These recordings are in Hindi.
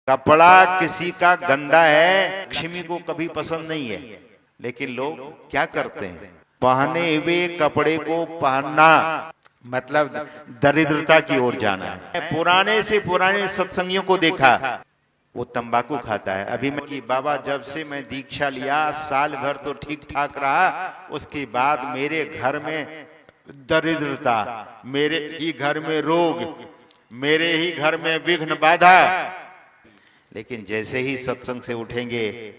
कपड़ा किसी का गंदा है, लक्ष्मी को कभी पसंद नहीं है, लेकिन लोग क्या करते हैं, पहने हुए कपड़े को पहनना मतलब दरिद्रता की ओर जाना है। पुराने से पुराने सत्संगियों को देखा, वो तंबाकू खाता है। अभी मैं कि बाबा जब से मैं दीक्षा लिया साल भर तो ठीक ठाक रहा, उसके बाद मेरे घर में दरिद्रता, मेरे ही घर में रोग, मेरे ही घर में विघ्न बाधा। लेकिन जैसे ही सत्संग से उठेंगे,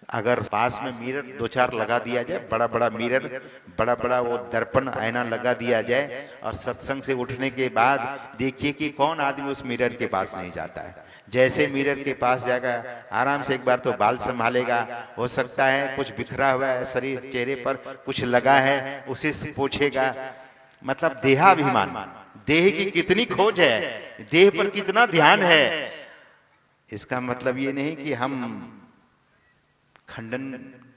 अगर पास में मिरर दो चार लगा दिया जाए, बड़ा बड़ा मिरर, बड़ा बड़ा वो दर्पण आईना लगा दिया जाए, और सत्संग से उठने के बाद देखिए कि कौन आदमी उस मिरर के पास नहीं जाता है। जैसे मिरर के पास जाएगा, आराम से एक बार तो बाल संभालेगा, हो सकता है कुछ बिखरा हुआ है शरीर, चेहरे पर कुछ लगा है, उसे पूछेगा। मतलब देहाभिमान, देह की कितनी खोज है, देह पर कितना ध्यान है। इसका मतलब ये नहीं कि हम खंडन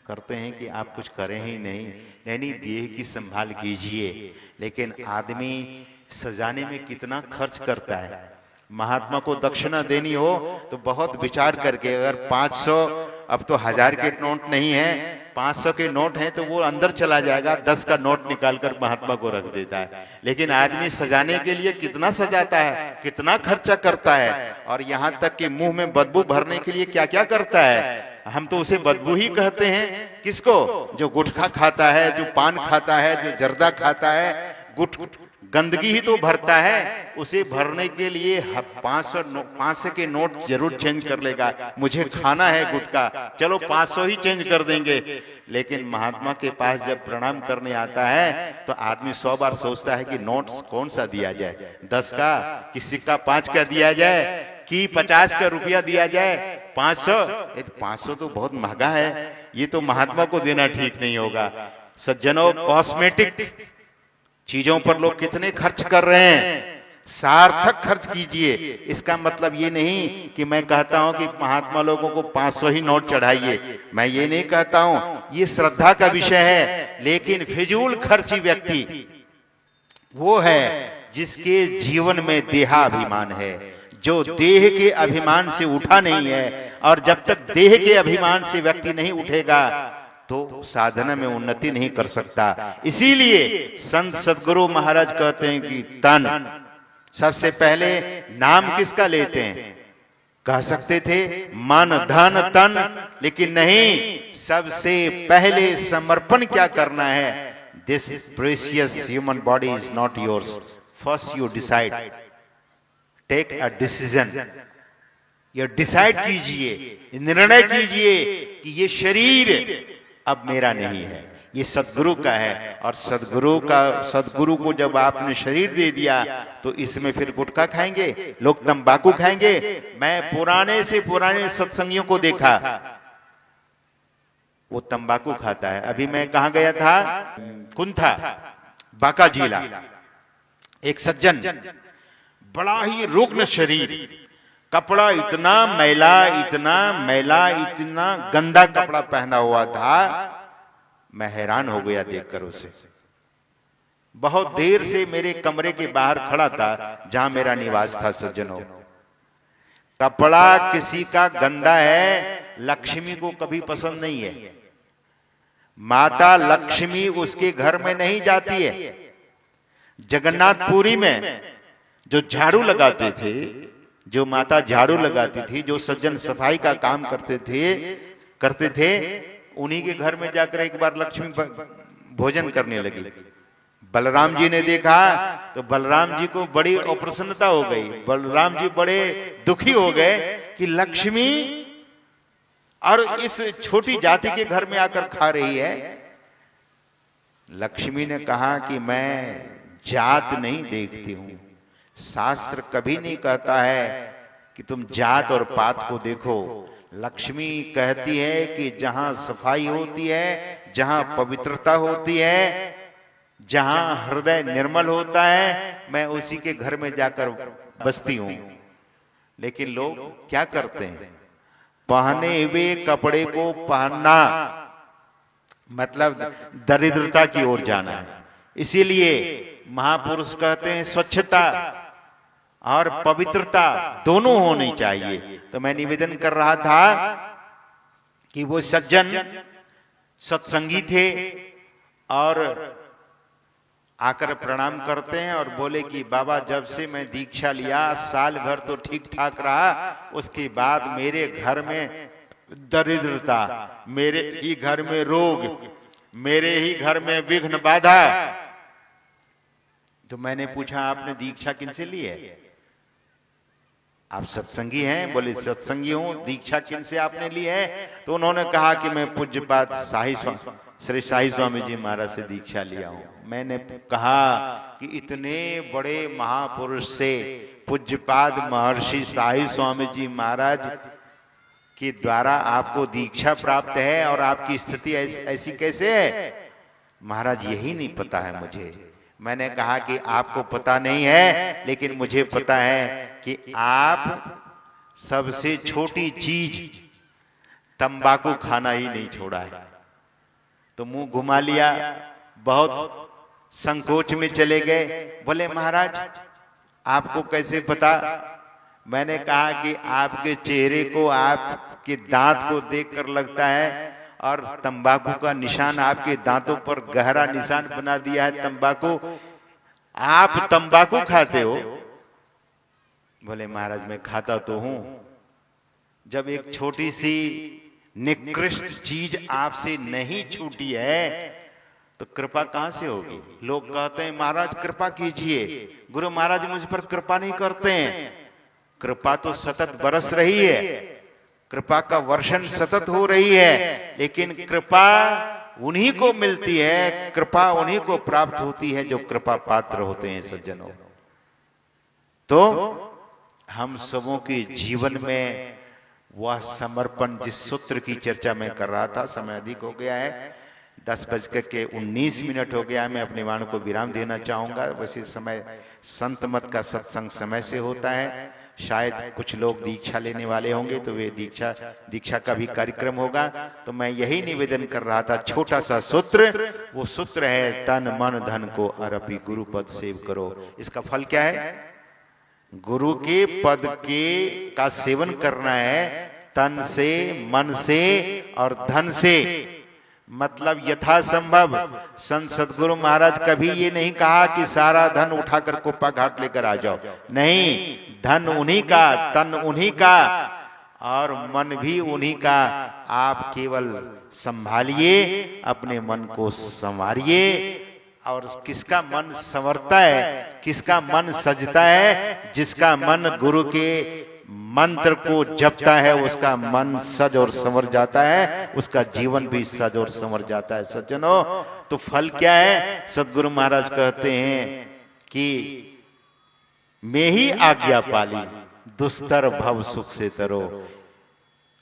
करते हैं कि आप कुछ करें ही नहीं, देह की संभाल कीजिए। लेकिन आदमी सजाने में कितना खर्च करता है। महात्मा को दक्षिणा देनी हो तो बहुत विचार करके, अगर 500, अब तो 1000 के नोट नहीं है, 500 के नोट हैं तो वो अंदर चला जाएगा, 10 का नोट निकालकर महात्मा को रख देता है। लेकिन आदमी सजाने के लिए कितना सजाता है, कितना खर्चा करता है, और यहां तक कि मुंह में बदबू भरने के लिए क्या क्या करता है। हम तो उसे बदबू ही कहते हैं। किसको? जो गुटखा खाता है, जो पान खाता है, जो जर्दा खाता है, गंदगी ही तो भरता है। उसे भरने के लिए 500 के नोट जरूर चेंज कर लेगा। मुझे खाना है गुटखा, चलो 500 ही चेंज कर देंगे। लेकिन महात्मा के पास जब प्रणाम करने आता है तो आदमी 100 बार सोचता है कि नोट कौन सा दिया जाए, 10 का कि सिक्का 5 का दिया जाए कि 50 का रुपया दिया जाए। 500 तो बहुत महंगा है, ये तो महात्मा को देना ठीक नहीं होगा। सज्जनों, कॉस्मेटिक चीजों पर लोग कितने खर्च कर रहे हैं, सार्थक खर्च कीजिए। इसका मतलब ये नहीं कि मैं कहता हूं कि महात्मा लोगों को 500 ही नोट चढ़ाइए, मैं ये नहीं कहता हूं, ये श्रद्धा का विषय है। लेकिन फिजूल खर्ची व्यक्ति वो है जिसके जीवन में देहाभिमान है, जो देह के अभिमान से उठा नहीं है। और जब तक देह के अभिमान से व्यक्ति नहीं उठेगा तो साधना में उन्नति नहीं कर सकता। इसीलिए संत सदगुरु महाराज कहते हैं कि तन, सबसे पहले नाम किसका लेते हैं? कह सकते थे मन धन तन, लेकिन नहीं, सबसे पहले समर्पण क्या करना है? This precious human body is not yours, first you decide, take a decision. ये डिसाइड कीजिए, निर्णय कीजिए कि ये शरीर अब मेरा नहीं है, ये सदगुरु का है। और सदगुरु को जब आपने शरीर दे दिया तो इसमें फिर गुटखा खाएंगे लोग, तंबाकू खाएंगे। मैं पुराने से पुराने सत्संगियों को देखा, वो तंबाकू खाता है। अभी मैं कहां गया था, कुंथा बांका जिला, एक सज्जन, बड़ा ही रुग्ण शरीर, कपड़ा इतना मैला, इतना मैला, इतना गंदा कपड़ा पहना हुआ था, मैं हैरान हो गया देखकर उसे। बहुत देर से मेरे कमरे के बाहर खड़ा था जहां मेरा निवास था। सज्जनों, कपड़ा किसी का गंदा है, लक्ष्मी को कभी पसंद नहीं है। माता लक्ष्मी उसके घर में नहीं जाती है। जगन्नाथपुरी में जो झाड़ू लगाते थे, जो माता झाड़ू लगाती थी, जो सज्जन सफाई का काम करते थे, उन्हीं के घर में जाकर एक बार लक्ष्मी भोजन करने लगी। बलराम जी ने देखा तो बलराम जी को बड़ी अप्रसन्नता हो गई। बलराम जी बड़े दुखी हो गए कि लक्ष्मी और इस छोटी जाति के घर में आकर खा रही है। लक्ष्मी ने कहा कि मैं जात नहीं देखती हूं, शास्त्र कभी नहीं कहता है कि तुम जात और पात को देखो। लक्ष्मी कहती है कि जहां सफाई होती है, जहां पवित्रता होती है, जहां हृदय निर्मल होता है, मैं उसी के घर में जाकर बसती हूं। लेकिन लोग क्या करते हैं, पहने हुए कपड़े को पहनना मतलब दरिद्रता की ओर जाना है। इसीलिए महापुरुष कहते हैं स्वच्छता और पवित्रता दोनों होनी चाहिए। तो मैं निवेदन कर रहा था कि वो सज्जन सत्संगी थे और आकर प्रणाम करते हैं और बोले कि बाबा जब से मैं दीक्षा लिया साल भर तो ठीक ठाक रहा, उसके बाद मेरे घर में दरिद्रता, मेरे ही घर में रोग, मेरे ही घर में विघ्न बाधा। तो मैंने पूछा आपने दीक्षा किनसे ली है? आप सत्संगी हैं? बोले सत्संगी हूं। दीक्षा किनसे आपने ली है? तो उन्होंने कहा कि मैं पूज्यपाद श्री शाही स्वामी जी महाराज से दीक्षा लिया हूं। मैंने कहा कि इतने बड़े महापुरुष से पूज्यपाद महर्षि शाही स्वामी जी महाराज के द्वारा आपको दीक्षा प्राप्त है और आपकी स्थिति ऐसी कैसे है? महाराज यही नहीं पता है मुझे। मैंने कहा कि आपको पता नहीं है, लेकिन मुझे पता है कि आप सबसे छोटी चीज तंबाकू खाना ही नहीं छोड़ा है। तो मुंह घुमा लिया, बहुत संकोच में चले गए। बोले महाराज आपको कैसे पता? मैंने कहा कि आपके चेहरे को, आपके दांत को देखकर लगता है, और तंबाकू का निशान आपके दांतों पर गहरा निशान बना दिया है तंबाकू। आप तंबाकू खाते हो? बोले महाराज मैं खाता तो हूं। जब एक छोटी सी निकृष्ट चीज आपसे नहीं छूटी है तो कृपा कहां से होगी? लोग कहते हैं महाराज कृपा कीजिए, गुरु महाराज मुझ पर कृपा नहीं करते हैं। कृपा तो सतत बरस रही है, कृपा का वर्षण सतत हो रही है, लेकिन कृपा उन्हीं को मिलती है, कृपा उन्हीं को प्राप्त होती है जो कृपा पात्र होते हैं सज्जनों। तो हम सबों के जीवन में वह समर्पण, जिस सूत्र की चर्चा मैं कर रहा था, समय अधिक हो गया है, 10:19 हो गया है। मैं अपने वाणी को विराम देना चाहूंगा। वैसे समय संत मत का सत्संग समय से होता है। शायद कुछ लोग दीक्षा लेने वाले होंगे तो वे दीक्षा का भी कार्यक्रम होगा। तो मैं यही निवेदन कर रहा था, छोटा सा सूत्र, वो सूत्र है तन मन धन को अर्पी गुरु पद सेव करो। इसका फल क्या है? गुरु के पद के का सेवन करना है, तन से, मन से और धन से। मतलब यथासंभव संत सदगुरु महाराज कभी ये नहीं कहा कि सारा धन उठाकर कोपा घाट लेकर आ जाओ। नहीं, धन उन्हीं का, तन उन्हीं का और मन भी उन्हीं का। आप केवल संभालिए, अपने मन को संवारिए। और किसका मन संवरता है, किसका मन सजता है? जिसका मन गुरु के मंत्र को जपता है उसका मन सज और संवर जाता है, उसका जीवन भी सज और संवर जाता है सज्जनों। तो फल क्या है? सदगुरु महाराज कहते हैं कि मैं ही आज्ञा पाली, दुस्तर भव सुख से तरो।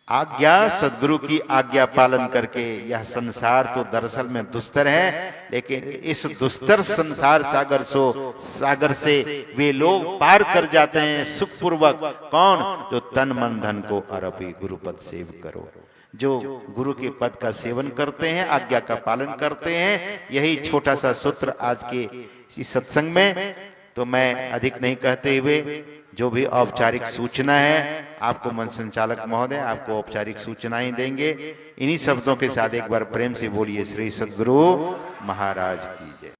आज्ञा, सदगुरु की आज्ञा पालन करके यह संसार तो दरअसल में दुस्तर है, लेकिन इस दुस्तर संसार सागर से वे लोग पार कर जाते हैं सुखपूर्वक। कौन? जो तन मन धन को अर्पी गुरु पद सेव करो। जो गुरु के पद का सेवन करते हैं, आज्ञा का पालन करते हैं। यही छोटा सा सूत्र आज के इस सत्संग में। तो मैं अधिक नहीं कहते हुए, जो भी औपचारिक सूचना है आपको मन संचालक महोदय आपको औपचारिक सूचनाएं देंगे। इन्हीं शब्दों के साथ एक बार प्रेम से बोलिए श्री सद्गुरु महाराज की जय।